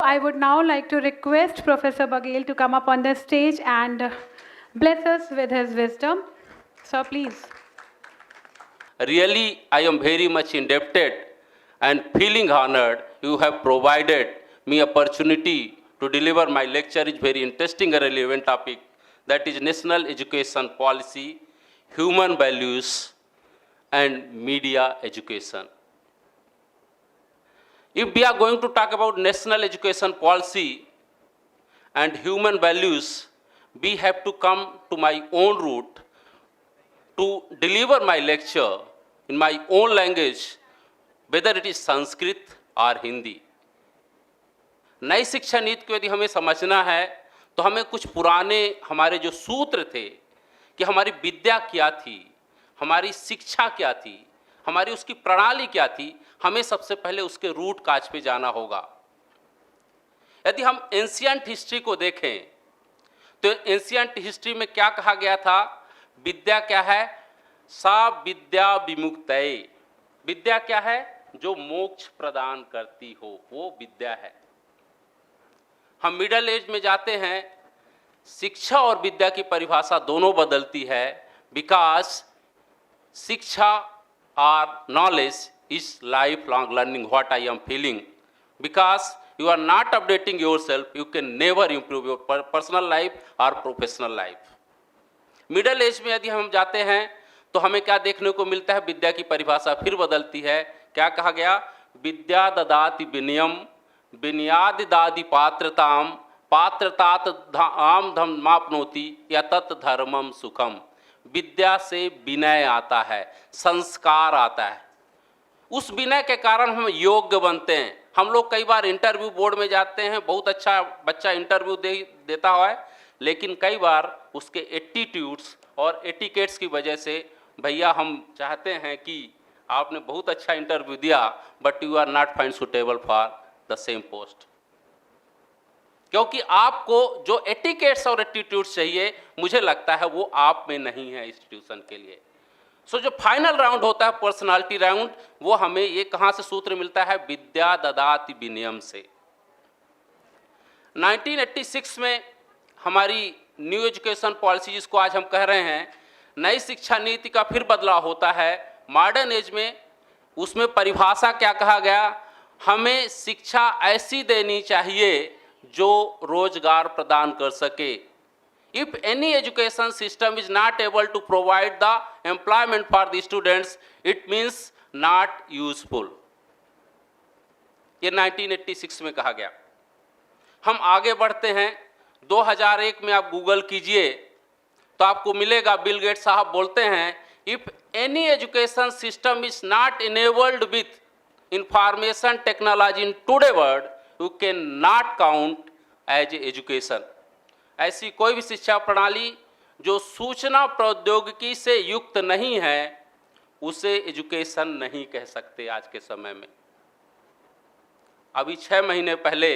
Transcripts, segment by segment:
I would now like to request Professor Baghel to come up on the stage and bless us with his wisdom. Sir, please. Really, I am very much indebted and feeling honored you have provided me opportunity to deliver my lecture is very interesting and relevant topic, that is national education policy, human values and media education. If we are going to talk about national education policy and human values, we have to come to my own root to deliver my lecture in my own language, whether it is Sanskrit or Hindi. नई शिक्षा नीति को यदि हमें समझना है तो हमें कुछ पुराने हमारे जो सूत्र थे कि हमारी विद्या क्या थी, हमारी शिक्षा क्या थी, हमारी उसकी प्रणाली क्या थी, हमें सबसे पहले उसके रूट काज पे जाना होगा. यदि हम एंशिएंट हिस्ट्री को देखें तो एंशिएंट हिस्ट्री में क्या कहा गया था? विद्या क्या है? सा विद्या विमुक्तये. विद्या क्या है? जो मोक्ष प्रदान करती हो, वो विद्या है. हम मिडिल एज में जाते हैं, शिक्षा और विद्या की परिभाषा दोनों बदलती है. बिकॉज शिक्षा और knowledge is life long learning, what I am feeling. Because you are not updating yourself, you can never improve your personal life or professional life. Middle age में यदि हम जाते हैं तो हमें क्या देखने को मिलता है? विद्या की परिभाषा फिर बदलती है. क्या कहा गया? विद्या ददाति विनयम, विनयादि दादि पात्रताम, पात्रतात आम धर्माप्नोति या तत् धर्मम सुखम. विद्या से विनय आता है, संस्कार आता है. उस विनय के कारण हम योग्य बनते हैं. हम लोग कई बार इंटरव्यू बोर्ड में जाते हैं, बहुत अच्छा बच्चा इंटरव्यू देता हुआ है, लेकिन कई बार उसके एटीट्यूड्स और एटिकेट्स की वजह से भैया हम चाहते हैं कि आपने बहुत अच्छा इंटरव्यू दिया but you are not find suitable for the same post. क्योंकि आपको जो एटिकेट्स और एटीट्यूड्स चाहिए, मुझे लगता है वो आप में नहीं है इंस्टीट्यूशन के लिए. सो जो फाइनल राउंड होता है पर्सनालिटी राउंड, वो हमें ये कहाँ से सूत्र मिलता है? विद्या ददाति विनयम से. 1986 में हमारी न्यू एजुकेशन पॉलिसी जिसको आज हम कह रहे हैं, नई शिक्षा नीति का फिर बदलाव होता है. मॉडर्न एज में उसमें परिभाषा क्या कहा गया? हमें शिक्षा ऐसी देनी चाहिए जो रोजगार प्रदान कर सके. If any education system is not able to provide the employment for the students, it means not useful. ये 1986 में कहा गया. हम आगे बढ़ते हैं. 2001 में आप गूगल कीजिए तो आपको मिलेगा, बिल गेट्स साहब बोलते हैं, if any education system is not enabled with information technology in today's world, you cannot count as education. ऐसी कोई भी शिक्षा प्रणाली जो सूचना प्रौद्योगिकी से युक्त नहीं है, उसे एजुकेशन नहीं कह सकते आज के समय में. अभी 6 महीने पहले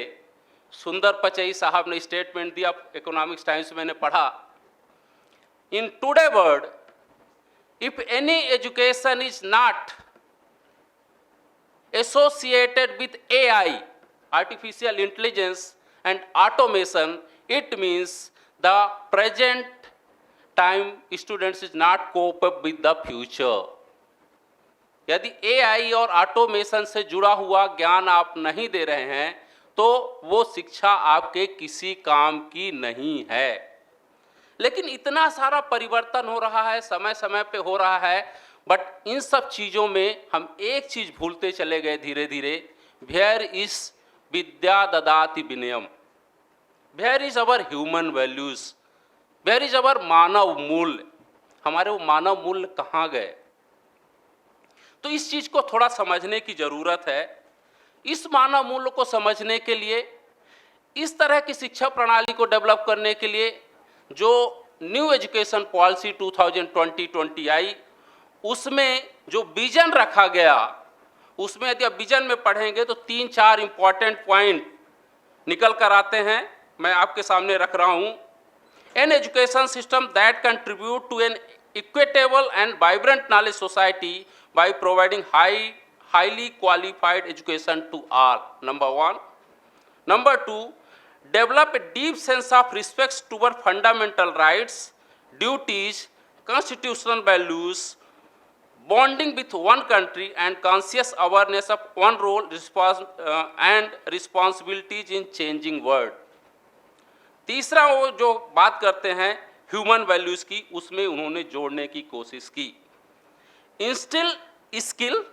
सुंदर पिचई साहब ने स्टेटमेंट दिया, इकोनॉमिक्स टाइम्स में मैंने पढ़ा. In today world if any education is not associated with AI, artificial intelligence and automation, it means the present time students is not cope up with the future. यदि AI और automation से जुड़ा हुआ ज्ञान आप नहीं दे रहे हैं तो वो शिक्षा आपके किसी काम की नहीं है. लेकिन इतना सारा परिवर्तन हो रहा है, समय समय पे हो रहा है, बट इन सब चीज़ों में हम एक चीज़ भूलते चले गए धीरे धीरे. वेयर इज विद्या ददाति विनयम. Where is our human values, where is our मानव मूल्य. हमारे वो मानव मूल्य कहाँ गए? तो इस चीज को थोड़ा समझने की जरूरत है. इस मानव मूल्य को समझने के लिए, इस तरह की शिक्षा प्रणाली को डेवलप करने के लिए जो न्यू एजुकेशन पॉलिसी 2020 आई, उसमें जो विजन रखा गया, उसमें यदि आप विजन में पढ़ेंगे तो 3-4 इंपॉर्टेंट पॉइंट निकल कर आते हैं. मैं आपके सामने रख रहा हूं. An education system that contribute to an equitable and vibrant knowledge society by providing highly qualified education to all. Number 1. Number 2, develop a deep sense of respect toward fundamental rights, duties, constitutional values, bonding with one country and conscious awareness of one role and responsibilities in changing world. तीसरा वो जो बात करते हैं human values की, उसमें उन्होंने जोड़ने की कोशिश की. Instil skill,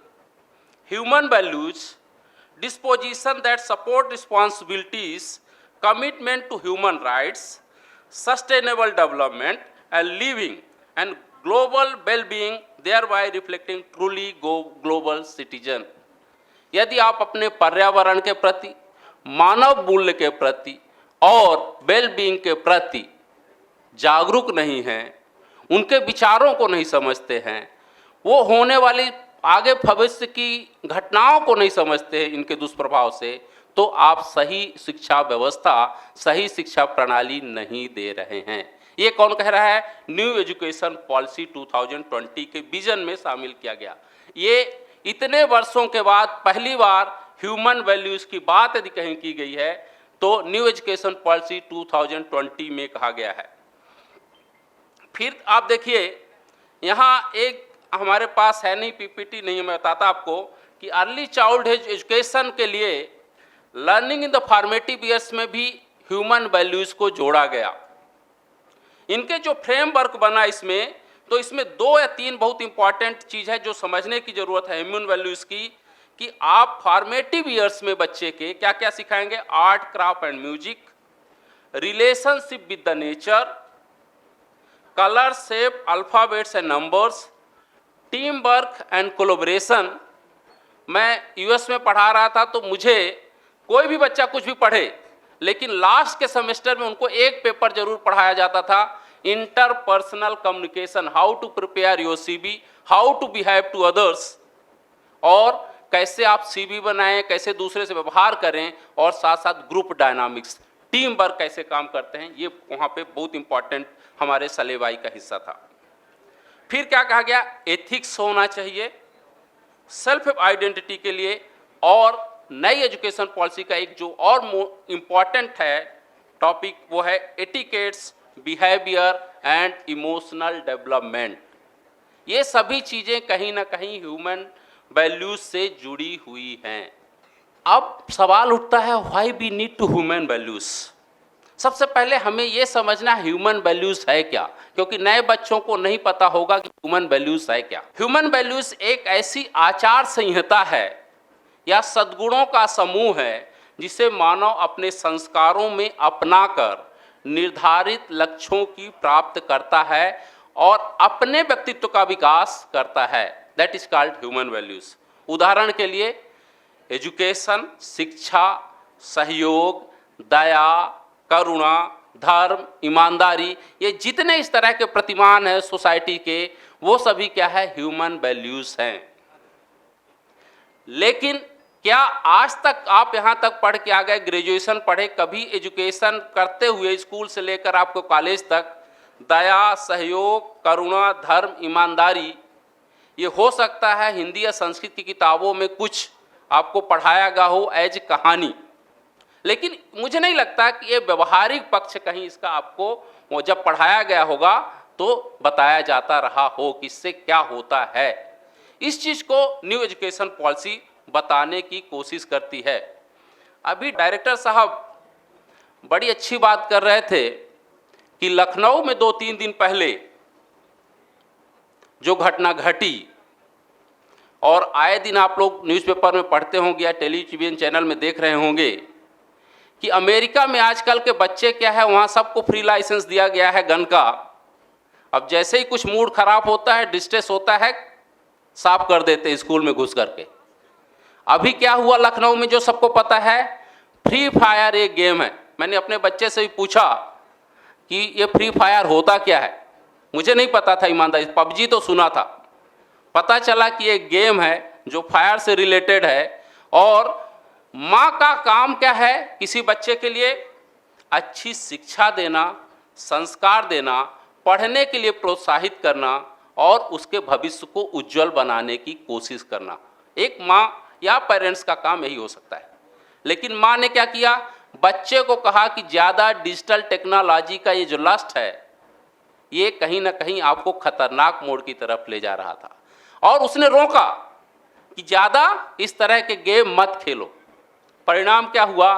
human values, disposition that support responsibilities, commitment to human rights, sustainable development and living and global well-being, thereby reflecting truly global citizen. यदि आप अपने पर्यावरण के प्रति, मानव मूल्य के प्रति और वेल-बीइंग के प्रति जागरूक नहीं हैं, उनके विचारों को नहीं समझते हैं, वो होने वाली आगे भविष्य की घटनाओं को नहीं समझते हैं इनके दुष्प्रभाव से, तो आप सही शिक्षा व्यवस्था, सही शिक्षा प्रणाली नहीं दे रहे हैं. ये कौन कह रहा है? न्यू एजुकेशन पॉलिसी 2020 के विजन में शामिल किया गया. ये इतने वर्षों के बाद पहली बार ह्यूमन वैल्यूज़ की बात यदि कहीं की गई है तो न्यू एजुकेशन पॉलिसी 2020 में कहा गया है. फिर आप देखिए, यहाँ एक हमारे पास है नहीं, पीपीटी नहीं है, मैं बताता आपको कि अर्ली चाइल्डहुड एजुकेशन के लिए learning in the formative years में भी ह्यूमन वैल्यूज़ को जोड़ा गया. इनके जो फ्रेमवर्क बना इसमें, तो इसमें 2 या 3 बहुत इंपॉर्टेंट चीज़ है जो समझने की ज़रूरत है ह्यूमन वैल्यूज़ की, कि आप फॉर्मेटिव ईयर्स में बच्चे के क्या क्या सिखाएंगे. Art, craft and music, relationship with the nature, colour, shape, alphabets and numbers, team work and collaboration. मैं यूएस में पढ़ा रहा था तो मुझे कोई भी बच्चा कुछ भी पढ़े, लेकिन लास्ट के सेमेस्टर में उनको एक पेपर जरूर पढ़ाया जाता था, interpersonal communication, how to prepare your CV, how to behave to others, और कैसे आप सीवी बनाएं, कैसे दूसरे से व्यवहार करें, और साथ साथ ग्रुप डायनामिक्स, टीम वर्क कैसे काम करते हैं. ये वहाँ पे बहुत इंपॉर्टेंट हमारे सलेबाई का हिस्सा था. फिर क्या कहा गया? एथिक्स होना चाहिए सेल्फ आइडेंटिटी के लिए. और नई एजुकेशन पॉलिसी का एक जो और इम्पॉर्टेंट है टॉपिक, वो है etiquettes, behaviour and emotional development. ये सभी चीज़ें कहीं ना कहीं ह्यूमन वैल्यूज से जुड़ी हुई हैं. अब सवाल उठता है, why we need to human values. सबसे पहले हमें ये समझना ह्यूमन वैल्यूज है क्या, क्योंकि नए बच्चों को नहीं पता होगा कि ह्यूमन वैल्यूज है क्या. ह्यूमन वैल्यूज एक ऐसी आचार संहिता है या सद्गुणों का समूह है जिसे मानव अपने संस्कारों में अपनाकर निर्धारित लक्ष्यों की प्राप्त करता है और अपने व्यक्तित्व का विकास करता है. That is called human values. उदाहरण के लिए एजुकेशन, शिक्षा, सहयोग, दया, करुणा, धर्म, ईमानदारी, ये जितने इस तरह के प्रतिमान हैं सोसाइटी के, वो सभी क्या है? ह्यूमन वैल्यूज हैं. लेकिन क्या आज तक आप यहाँ तक पढ़ के आ गए, ग्रेजुएशन पढ़े, कभी एजुकेशन करते हुए स्कूल से लेकर आपको कॉलेज तक दया, सहयोग, करुणा, धर्म, ईमानदारी, ये हो सकता है हिंदी या संस्कृत की किताबों में कुछ आपको पढ़ाया गया हो एज कहानी, लेकिन मुझे नहीं लगता कि ये व्यवहारिक पक्ष कहीं इसका आपको वो जब पढ़ाया गया होगा तो बताया जाता रहा हो कि इससे क्या होता है. इस चीज़ को न्यू एजुकेशन पॉलिसी बताने की कोशिश करती है. अभी डायरेक्टर साहब बड़ी अच्छी बात कर रहे थे कि लखनऊ में 2-3 दिन पहले जो घटना घटी, और आए दिन आप लोग न्यूज़पेपर में पढ़ते होंगे या टेलीविजन चैनल में देख रहे होंगे कि अमेरिका में आजकल के बच्चे क्या है, वहाँ सबको फ्री लाइसेंस दिया गया है गन का. अब जैसे ही कुछ मूड खराब होता है, डिस्ट्रेस होता है, साफ कर देते स्कूल में घुस करके. अभी क्या हुआ लखनऊ में जो सबको पता है, फ्री फायर एक गेम है. मैंने अपने बच्चे से भी पूछा कि ये फ्री फायर होता क्या है, मुझे नहीं पता था ईमानदारी. पबजी तो सुना था, पता चला कि ये गेम है जो फायर से रिलेटेड है. और माँ का काम क्या है किसी बच्चे के लिए? अच्छी शिक्षा देना, संस्कार देना, पढ़ने के लिए प्रोत्साहित करना और उसके भविष्य को उज्जवल बनाने की कोशिश करना. एक माँ या पेरेंट्स का काम यही हो सकता है. लेकिन माँ ने क्या किया? बच्चे को कहा कि ज़्यादा डिजिटल टेक्नोलॉजी का ये जो लस्ट है, ये कहीं ना कहीं आपको खतरनाक मोड़ की तरफ ले जा रहा था, और उसने रोका कि ज़्यादा इस तरह के गेम मत खेलो। परिणाम क्या हुआ?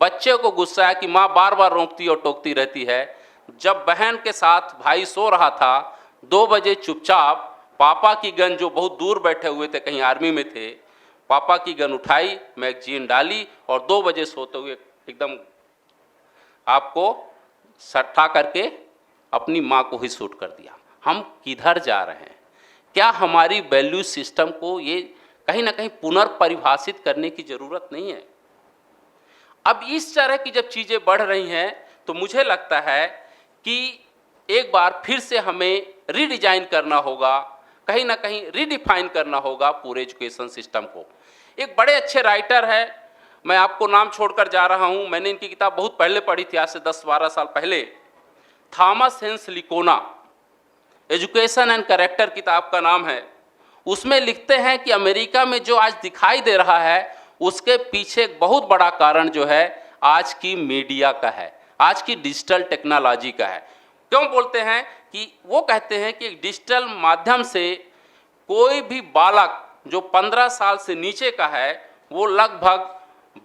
बच्चे को गुस्सा है कि माँ बार बार रोकती और टोकती रहती है। जब बहन के साथ भाई सो रहा था, 2 बजे चुपचाप पापा की गन, जो बहुत दूर बैठे हुए थे, कहीं आर्मी में थे, पापा की गन उठाई, मैगजीन डाली और 2 बजे सोते हुए एकदम आपको सट्टा करके अपनी माँ को ही शूट कर दिया। हम किधर जा रहे हैं? क्या हमारी वैल्यू सिस्टम को ये कहीं ना कहीं पुनर्परिभाषित करने की ज़रूरत नहीं है? अब इस तरह की जब चीज़ें बढ़ रही हैं तो मुझे लगता है कि एक बार फिर से हमें रीडिजाइन करना होगा, कहीं ना कहीं रीडिफाइन करना होगा पूरे एजुकेशन सिस्टम को। एक बड़े अच्छे राइटर है, मैं आपको नाम छोड़कर जा रहा हूँ, मैंने इनकी किताब बहुत पहले पढ़ी थी, आज से 10-12 साल पहले। थॉमस हेन्स लिकोना, एजुकेशन एंड कैरेक्टर किताब का नाम है। उसमें लिखते हैं कि अमेरिका में जो आज दिखाई दे रहा है, उसके पीछे एक बहुत बड़ा कारण जो है आज की मीडिया का है, आज की डिजिटल टेक्नोलॉजी का है। क्यों बोलते हैं? कि वो कहते हैं कि डिजिटल माध्यम से कोई भी बालक जो 15 साल से नीचे का है, वो लगभग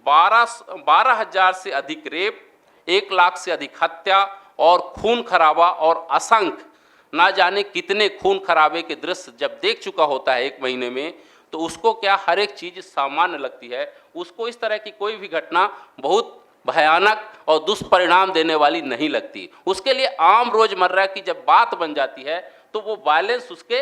12,000 से अधिक रेप, 1 लाख से अधिक हत्या और खून खराबा और असंख्य ना जाने कितने खून खराबे के दृश्य जब देख चुका होता है 1 महीने में, तो उसको क्या हर एक चीज़ सामान्य लगती है। उसको इस तरह की कोई भी घटना बहुत भयानक और दुष्परिणाम देने वाली नहीं लगती। उसके लिए आम रोजमर्रा की जब बात बन जाती है तो वो वायलेंस उसके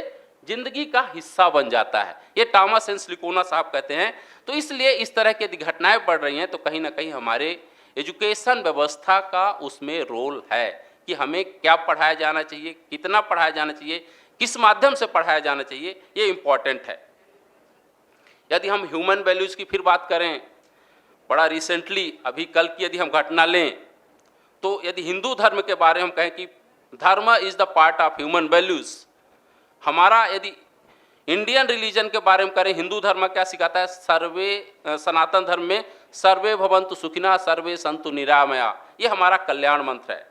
जिंदगी का हिस्सा बन जाता है। ये थॉमस हेन्स लिकोना साहब कहते हैं। तो इसलिए इस तरह की यदि घटनाएं बढ़ रही हैं तो कहीं ना कहीं हमारे एजुकेशन व्यवस्था का उसमें रोल है कि हमें क्या पढ़ाया जाना चाहिए, कितना पढ़ाया जाना चाहिए, किस माध्यम से पढ़ाया जाना चाहिए, ये इम्पॉर्टेंट है। यदि हम ह्यूमन वैल्यूज़ की फिर बात करें, बड़ा रिसेंटली अभी कल की यदि हम घटना लें, तो यदि हिंदू धर्म के बारे में हम कहें कि धर्म is the part of human values, हमारा यदि इंडियन रिलीजन के बारे में करें, हिंदू धर्म क्या सिखाता है? सनातन धर्म में सर्वे भवन्तु सुखिनः सर्वे सन्तु निरामया, ये हमारा कल्याण मंत्र है।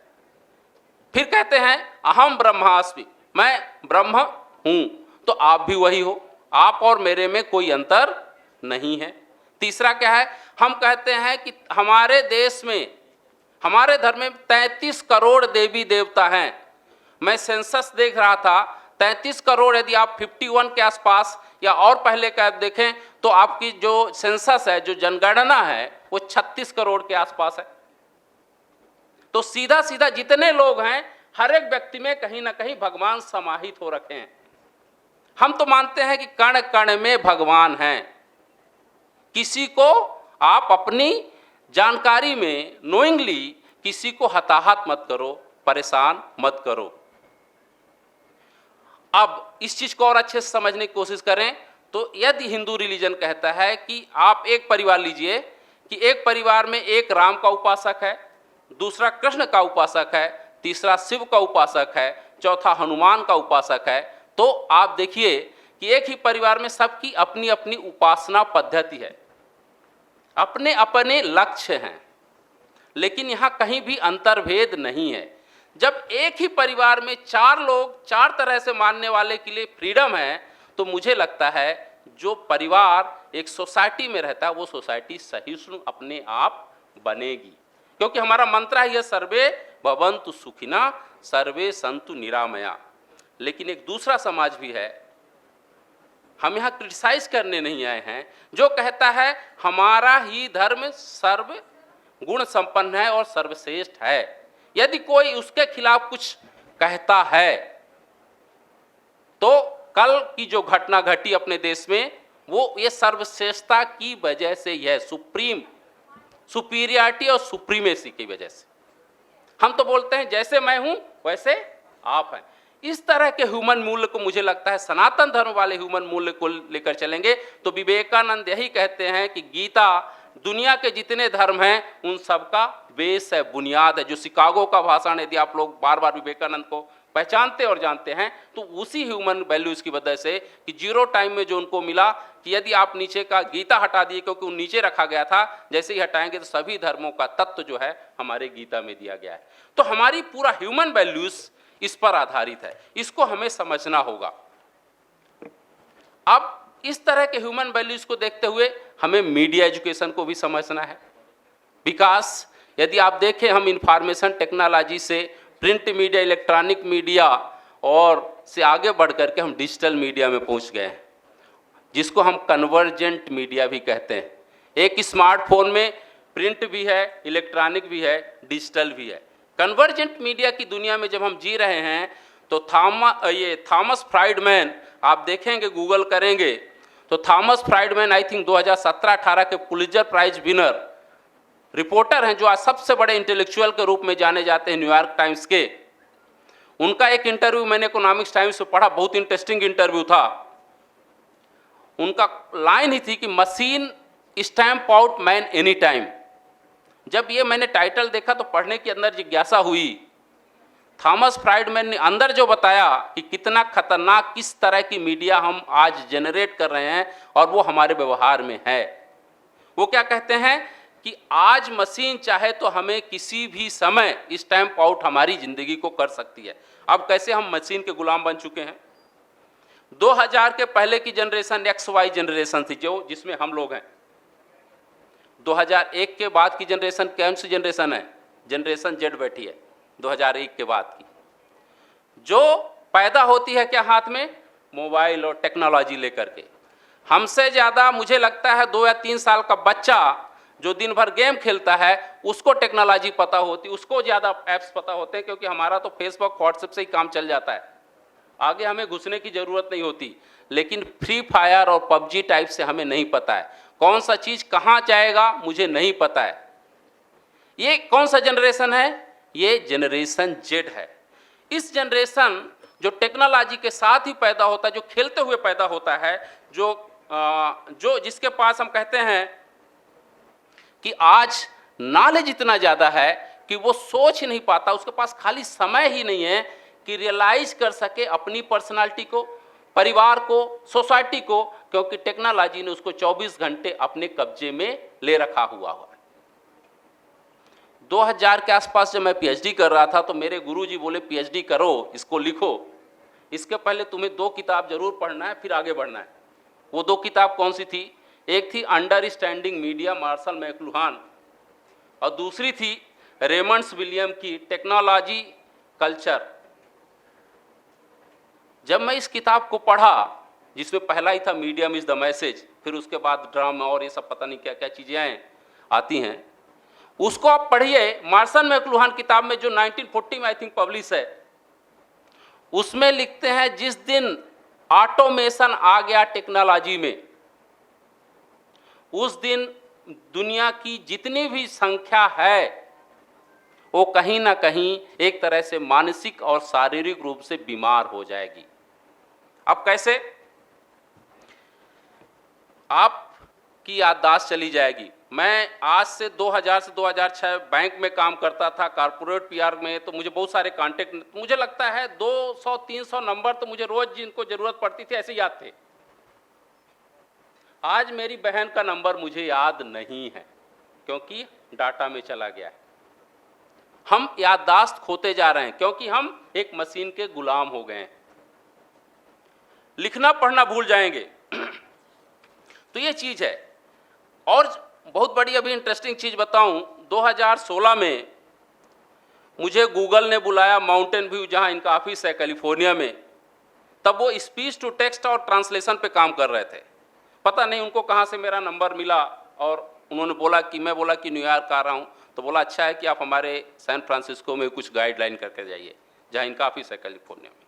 फिर कहते हैं अहम ब्रह्मास्मि, मैं ब्रह्म हूँ, तो आप भी वही हो, आप और मेरे में कोई अंतर नहीं है। तीसरा क्या है? हम कहते हैं कि हमारे देश में, हमारे धर्म में 33 करोड़ देवी देवता हैं। मैं सेंसस देख रहा था, 33 करोड़, यदि आप 51 के आसपास या और पहले का देखें तो आपकी जो सेंसस है, जो जनगणना है, वो 36 करोड़ के आसपास है। तो सीधा सीधा जितने लोग हैं, हर एक व्यक्ति में कहीं ना कहीं भगवान समाहित हो रखे हैं। हम तो मानते हैं कि कण कण में भगवान हैं। किसी को आप अपनी जानकारी में नोइंगली किसी को हताहत मत करो, परेशान मत करो। अब इस चीज को और अच्छे से समझने की कोशिश करें तो यदि हिंदू रिलीजन कहता है कि आप एक परिवार लीजिए कि एक परिवार में एक राम का उपासक है, दूसरा कृष्ण का उपासक है, तीसरा शिव का उपासक है, चौथा हनुमान का उपासक है, तो आप देखिए कि एक ही परिवार में सबकी अपनी अपनी उपासना पद्धति है, अपने अपने लक्ष्य हैं, लेकिन यहाँ कहीं भी अंतर्भेद नहीं है। जब एक ही परिवार में 4 लोग 4 तरह से मानने वाले के लिए फ्रीडम है, तो मुझे लगता है जो परिवार एक सोसाइटी में रहता है वो सोसाइटी सहिष्णु अपने आप बनेगी, क्योंकि हमारा मंत्र है यह सर्वे भवन्तु सुखिनः सर्वे सन्तु निरामया। लेकिन एक दूसरा समाज भी है, हम यहाँ क्रिटिसाइज करने नहीं आए हैं, जो कहता है हमारा ही धर्म सर्व गुण संपन्न है और सर्वश्रेष्ठ है। यदि कोई उसके खिलाफ कुछ कहता है तो कल की जो घटना घटी अपने देश में, वो ये सर्वश्रेष्ठता की वजह से, यह सुपीरियरिटी और सुप्रीमेसी की वजह से। हम तो बोलते हैं जैसे मैं हूं वैसे आप हैं। इस तरह के ह्यूमन मूल्य को मुझे लगता है सनातन धर्म वाले ह्यूमन मूल्य को लेकर चलेंगे तो विवेकानंद यही कहते हैं कि गीता दुनिया के जितने धर्म हैं उन सब का बेस है, बुनियाद है। जो शिकागो का भाषण, यदि आप लोग बार बार विवेकानंद को पहचानते और जानते हैं, तो उसी ह्यूमन वैल्यूज़ की वजह से कि जीरो टाइम में जो उनको मिला कि यदि आप नीचे का गीता हटा दिए, क्योंकि वो नीचे रखा गया था, जैसे ही हटाएंगे तो सभी धर्मों का तत्व जो है हमारे गीता में दिया गया है। तो हमारी पूरा ह्यूमन वैल्यूज़ इस पर आधारित है, इसको हमें समझना होगा। अब इस तरह के ह्यूमन वैल्यूज़ को देखते हुए हमें मीडिया एजुकेशन को भी समझना है। विकास, यदि आप देखें, हम इंफॉर्मेशन टेक्नोलॉजी से प्रिंट मीडिया, इलेक्ट्रॉनिक मीडिया और से आगे बढ़ करके हम डिजिटल मीडिया में पहुंच गए हैं, जिसको हम कन्वर्जेंट मीडिया भी कहते हैं। एक स्मार्टफोन में प्रिंट भी है, इलेक्ट्रॉनिक भी है, डिजिटल भी है। कन्वर्जेंट मीडिया की दुनिया में जब हम जी रहे हैं तो थॉमस फ्राइडमैन, आप देखेंगे, गूगल करेंगे तो थॉमस फ्राइडमैन आई थिंक 2017-18 के पुलित्जर प्राइज विनर रिपोर्टर हैं, जो आज सबसे बड़े इंटेलेक्चुअल के रूप में जाने जाते हैं, न्यूयॉर्क टाइम्स के। उनका एक इंटरव्यू मैंने इकोनॉमिक्स टाइम्स में पढ़ा, बहुत इंटरेस्टिंग इंटरव्यू था। उनका लाइन ही थी कि machine stamp out man any time. जब ये मैंने टाइटल देखा तो पढ़ने की अंदर जिज्ञासा हुई। थॉमस फ्राइडमैन ने अंदर जो बताया कि कितना खतरनाक, किस तरह की मीडिया हम आज जनरेट कर रहे हैं और वो हमारे व्यवहार में है। वो क्या कहते हैं कि आज मशीन चाहे तो हमें किसी भी समय स्टैम्प आउट हमारी जिंदगी को कर सकती है। अब कैसे हम मशीन के गुलाम बन चुके हैं। 2000 के पहले की जनरेशन XY जनरेशन थी, जो जिसमें हम लोग हैं। 2001 के बाद की जनरेशन कौन सी जनरेशन है? जनरेशन Z बैठी है 2001 के बाद की, जो पैदा होती है क्या हाथ में? मोबाइल और टेक्नोलॉजी लेकर के। हमसे ज़्यादा मुझे लगता है 2 या 3 साल का बच्चा जो दिन भर गेम खेलता है उसको टेक्नोलॉजी पता होती, उसको ज़्यादा ऐप्स पता होते हैं, क्योंकि हमारा तो फेसबुक व्हाट्सएप से ही काम चल जाता है, आगे हमें घुसने की ज़रूरत नहीं होती। लेकिन फ्री फायर और PUBG टाइप से हमें नहीं पता है कौन सा चीज़ कहाँ जाएगा, मुझे नहीं पता है। ये कौन सा जनरेशन है? ये जनरेशन Z है। इस जनरेशन जो टेक्नोलॉजी के साथ ही पैदा होता है, जो खेलते हुए पैदा होता है, जो जिसके पास हम कहते हैं कि आज नॉलेज इतना ज़्यादा है कि वो सोच ही नहीं पाता, उसके पास खाली समय ही नहीं है कि रियलाइज कर सके अपनी पर्सनालिटी को, परिवार को, सोसाइटी को, क्योंकि टेक्नोलॉजी ने उसको 24 घंटे अपने कब्जे में ले रखा हुआ है। 2000 के आसपास जब मैं PhD कर रहा था तो मेरे गुरुजी बोले PhD करो, इसको लिखो, इसके पहले तुम्हें 2 किताब जरूर पढ़ना है, फिर आगे बढ़ना है। वो 2 किताब कौन सी थी? एक थी अंडरस्टैंडिंग मीडिया, मार्शल मैकलुहान, और दूसरी थी रेमंड्स विलियम की टेक्नोलॉजी कल्चर। जब मैं इस किताब को पढ़ा, जिसमें पहला ही था मीडियम इज द मैसेज, फिर उसके बाद ड्रामा और ये सब पता नहीं क्या क्या चीज़ें आती हैं, उसको आप पढ़िए। मार्शल मैकलुहान किताब में जो 1940 में आई थिंक पब्लिश है, उसमें लिखते हैं जिस दिन ऑटोमेशन आ गया टेक्नोलॉजी में, उस दिन दुनिया की जितनी भी संख्या है वो कहीं ना कहीं एक तरह से मानसिक और शारीरिक रूप से बीमार हो जाएगी। अब कैसे? आपकी याददाश्त चली जाएगी। मैं आज से 2000 से 2006 बैंक में काम करता था, कॉर्पोरेट PR में, तो मुझे बहुत सारे कांटेक्ट, मुझे लगता है 200-300 नंबर तो मुझे रोज जिनको जरूरत पड़ती थी ऐसे याद थे। आज मेरी बहन का नंबर मुझे याद नहीं है, क्योंकि डाटा में चला गया है। हम याददाश्त खोते जा रहे हैं क्योंकि हम एक मशीन के गुलाम हो गए हैं। लिखना पढ़ना भूल जाएंगे तो ये चीज़ है। और बहुत बड़ी अभी इंटरेस्टिंग चीज़ बताऊं, 2016 में मुझे गूगल ने बुलाया माउंटेन व्यू, जहां इनका ऑफिस है कैलिफोर्निया में। तब वो स्पीच टू टेक्स्ट और ट्रांसलेशन पे काम कर रहे थे। पता नहीं उनको कहाँ से मेरा नंबर मिला, और उन्होंने बोला कि, मैं बोला कि न्यूयॉर्क आ रहा हूँ, तो बोला अच्छा है कि आप हमारे सैन फ्रांसिस्को में कुछ गाइडलाइन करके जाइए, जहाँ इनका ऑफिस है कैलिफोर्निया में।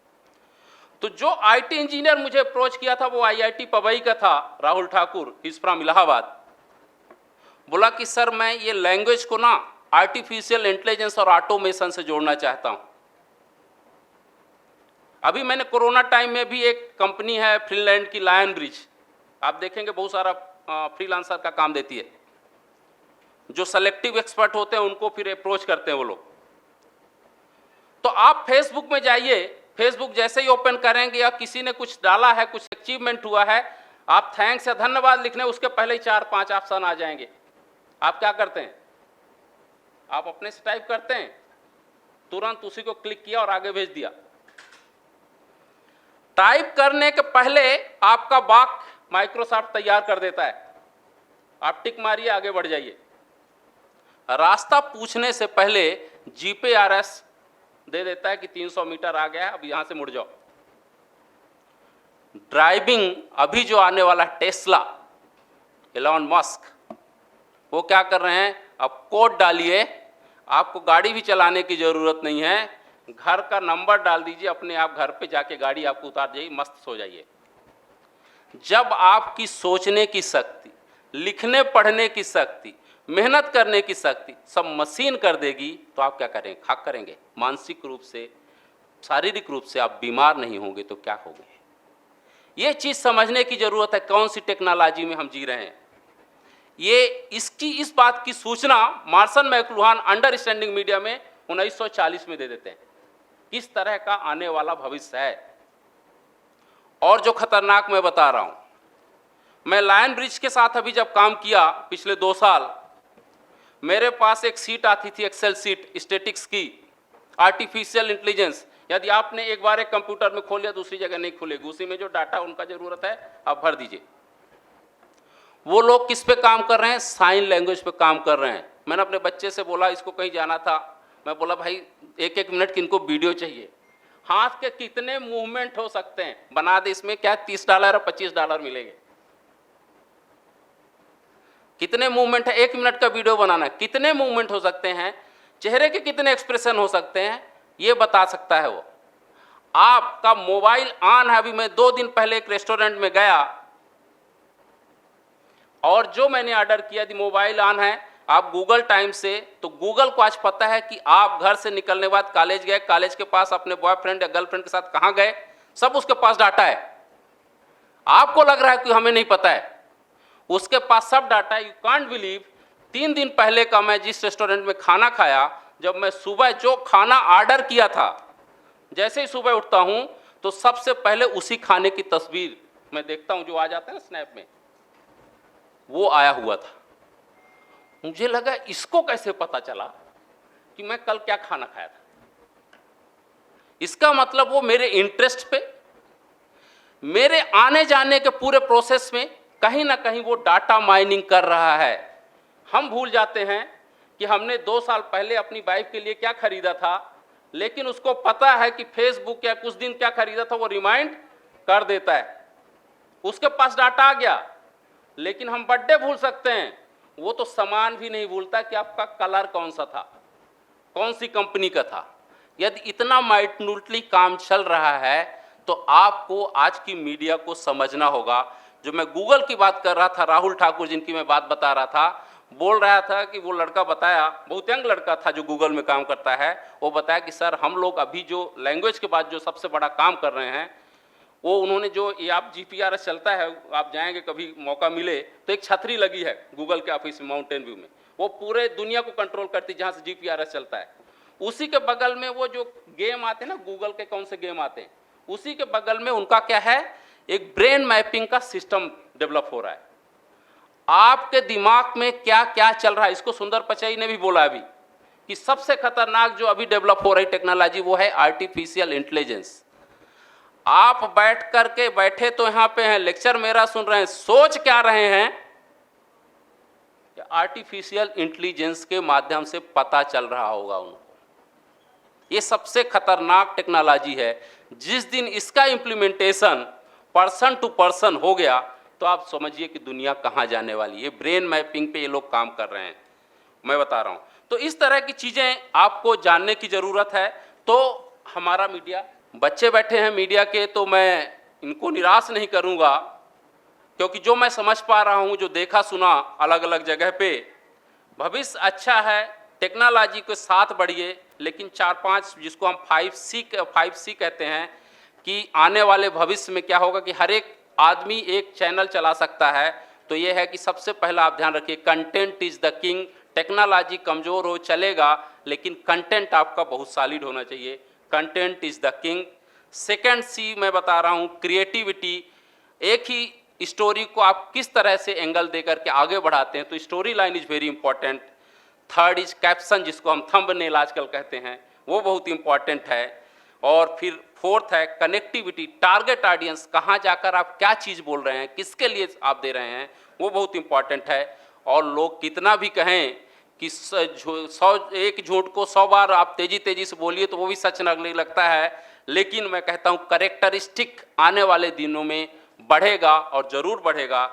तो जो IT इंजीनियर मुझे अप्रोच किया था वो IIT पवई का था, राहुल ठाकुर, इज फ्रॉम इलाहाबाद। बोला कि सर मैं ये लैंग्वेज को ना आर्टिफिशियल इंटेलिजेंस और ऑटोमेशन से जोड़ना चाहता हूँ। अभी मैंने कोरोना टाइम में भी एक कंपनी है फिनलैंड की, लायन ब्रिज, आप देखेंगे बहुत सारा फ्रीलांसर का काम देती है। जो सेलेक्टिव एक्सपर्ट होते हैं उनको फिर अप्रोच करते हैं वो लोग। तो आप फेसबुक में जाइए, फेसबुक जैसे ही ओपन करेंगे या किसी ने कुछ डाला है, कुछ अचीवमेंट हुआ है, आप थैंक्स या धन्यवाद लिखने उसके पहले ही 4-5 ऑप्शन आ जाएंगे। आप क्या करते हैं? आप अपने से टाइप करते हैं, तुरंत उसी को क्लिक किया और आगे भेज दिया। टाइप करने के पहले आपका वाक्य माइक्रोसॉफ्ट तैयार कर देता है, आप टिक मारिए, आगे बढ़ जाइए। रास्ता पूछने से पहले जीपीआरएस दे देता है कि 300 मीटर आ गया है, अब यहां से मुड़ जाओ। ड्राइविंग अभी जो आने वाला टेस्ला, एलॉन मस्क, वो क्या कर रहे हैं, अब कोड डालिए, आपको गाड़ी भी चलाने की जरूरत नहीं है, घर का नंबर डाल दीजिए, अपने आप घर पे जाके गाड़ी आपको उतार जाइए, मस्त सो जाइए। जब आपकी सोचने की शक्ति, लिखने पढ़ने की शक्ति, मेहनत करने की शक्ति सब मशीन कर देगी, तो आप क्या करेंगे? खाक करेंगे। मानसिक रूप से, शारीरिक रूप से आप बीमार नहीं होंगे तो क्या होंगे? ये चीज समझने की जरूरत है, कौन सी टेक्नोलॉजी में हम जी रहे हैं। ये इस बात की सूचना मार्सन मैकलुहान अंडरस्टैंडिंग मीडिया में 1940 में दे देते हैं, किस तरह का आने वाला भविष्य है। और जो खतरनाक मैं बता रहा हूं, मैं लायन ब्रिज के साथ अभी जब काम किया पिछले 2 साल, मेरे पास एक सीट आती थी, एक्सेल सीट स्टैटिक्स की, आर्टिफिशियल इंटेलिजेंस। यदि आपने एक बार एक कंप्यूटर में खोल लिया, दूसरी जगह नहीं खुलेगी, उसी में जो डाटा उनका जरूरत है आप भर दीजिए। वो लोग किस पे काम कर रहे हैं? साइन लैंग्वेज पे काम कर रहे हैं। मैंने अपने बच्चे से बोला, इसको कहीं जाना था, मैं बोला भाई 1-1 मिनट की इनको वीडियो चाहिए, हाथ के कितने मूवमेंट हो सकते हैं बना दे, इसमें क्या $30 और $25 मिलेंगे। कितने मूवमेंट है, 1 मिनट का वीडियो बनाना, कितने मूवमेंट हो सकते हैं, चेहरे के कितने एक्सप्रेशन हो सकते हैं, ये बता सकता है वो। आपका मोबाइल ऑन है, अभी मैं 2 दिन पहले एक रेस्टोरेंट में गया और जो मैंने ऑर्डर किया थी, मोबाइल ऑन है, आप गूगल टाइम से, तो गूगल को आज पता है कि आप घर से निकलने के बाद कॉलेज गए, कॉलेज के पास अपने बॉयफ्रेंड या गर्लफ्रेंड के साथ कहां गए, सब उसके पास डाटा है। आपको लग रहा है कि हमें नहीं पता है, उसके पास सब डाटा है। यू कांट बिलीव, 3 दिन पहले का मैं जिस रेस्टोरेंट में खाना खाया, जब मैं सुबह जो खाना ऑर्डर किया था, जैसे ही सुबह उठता हूं तो सबसे पहले उसी खाने की तस्वीर मैं देखता हूं, जो आ जाता है ना स्नैप में, वो आया हुआ था। मुझे लगा इसको कैसे पता चला कि मैं कल क्या खाना खाया था। इसका मतलब वो मेरे इंटरेस्ट पे, मेरे आने जाने के पूरे प्रोसेस में कहीं ना कहीं वो डाटा माइनिंग कर रहा है। हम भूल जाते हैं कि हमने 2 साल पहले अपनी वाइफ के लिए क्या खरीदा था, लेकिन उसको पता है कि फेसबुक या कुछ दिन क्या खरीदा था, वो रिमाइंड कर देता है, उसके पास डाटा आ गया। लेकिन हम बर्थडे भूल सकते हैं, वो तो सामान भी नहीं भूलता कि आपका कलर कौन सा था, कौन सी कंपनी का था। यदि इतना माइन्यूटली काम चल रहा है तो आपको आज की मीडिया को समझना होगा। जो मैं गूगल की बात कर रहा था, राहुल ठाकुर जिनकी मैं बात बता रहा था, बोल रहा था कि वो लड़का बताया, बहुत यंग लड़का था जो गूगल में काम करता है, वो बताया कि सर हम लोग अभी जो लैंग्वेज के बाद जो सबसे बड़ा काम कर रहे हैं, वो उन्होंने जो ये आप जीपीआरएस चलता है, आप जाएंगे कभी मौका मिले तो एक छतरी लगी है गूगल के ऑफिस में माउंटेन व्यू में, वो पूरे दुनिया को कंट्रोल करती है जहाँ से जीपीआरएस चलता है। उसी के बगल में वो जो गेम आते हैं ना, गूगल के कौन से गेम आते हैं, उसी के बगल में उनका क्या है, एक ब्रेन मैपिंग का सिस्टम डेवलप हो रहा है। आपके दिमाग में क्या क्या चल रहा है, इसको सुंदर पिचाई ने भी बोला अभी कि सबसे खतरनाक जो अभी डेवलप हो रही टेक्नोलॉजी वो है आर्टिफिशियल इंटेलिजेंस। आप बैठे तो यहां पे हैं, लेक्चर मेरा सुन रहे हैं, सोच क्या रहे हैं, आर्टिफिशियल इंटेलिजेंस के माध्यम से पता चल रहा होगा उनको। ये सबसे खतरनाक टेक्नोलॉजी है। जिस दिन इसका इंप्लीमेंटेशन पर्सन टू पर्सन हो गया तो आप समझिए कि दुनिया कहां जाने वाली है। ब्रेन मैपिंग पे ये लोग काम कर रहे हैं, मैं बता रहा हूं। तो इस तरह की चीजें आपको जानने की जरूरत है। तो हमारा मीडिया, बच्चे बैठे हैं मीडिया के, तो मैं इनको निराश नहीं करूंगा, क्योंकि जो मैं समझ पा रहा हूं, जो देखा सुना अलग अलग जगह पे, भविष्य अच्छा है। टेक्नोलॉजी के साथ बढ़िए, लेकिन 4-5 जिसको हम 5C कहते हैं कि आने वाले भविष्य में क्या होगा कि हर एक आदमी एक चैनल चला सकता है। तो ये है कि सबसे पहला आप ध्यान रखिए, content is the king. Technology कमजोर हो चलेगा, लेकिन कंटेंट आपका बहुत सॉलिड होना चाहिए। Content is the king. Second C मैं बता रहा हूँ क्रिएटिविटी। एक ही स्टोरी को आप किस तरह से एंगल देकर के आगे बढ़ाते हैं, तो story line is very important. Third is caption, जिसको हम थंबनेल आजकल कहते हैं, वो बहुत इंपॉर्टेंट है। और फिर फोर्थ है कनेक्टिविटी, टारगेट ऑडियंस, कहाँ जाकर आप क्या चीज़ बोल रहे हैं, किसके लिए आप दे रहे हैं, वो बहुत इंपॉर्टेंट है। और लोग कितना भी कहें कि एक झूठ को 100 बार आप तेजी तेजी से बोलिए तो वो भी सच लगने लगता है, लेकिन मैं कहता हूँ करेक्टरिस्टिक आने वाले दिनों में बढ़ेगा और ज़रूर बढ़ेगा,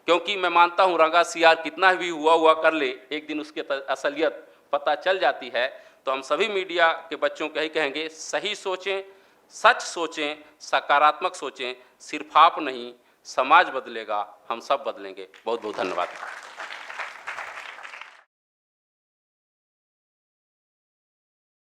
क्योंकि मैं मानता हूँ रंगा सियार कितना भी हुआ कर ले, एक दिन उसकी असलियत पता चल जाती है। तो हम सभी मीडिया के बच्चों को यही कहेंगे, सही सोचें, सच सोचें, सकारात्मक सोचें। सिर्फ आप नहीं, समाज बदलेगा, हम सब बदलेंगे। बहुत बहुत धन्यवाद।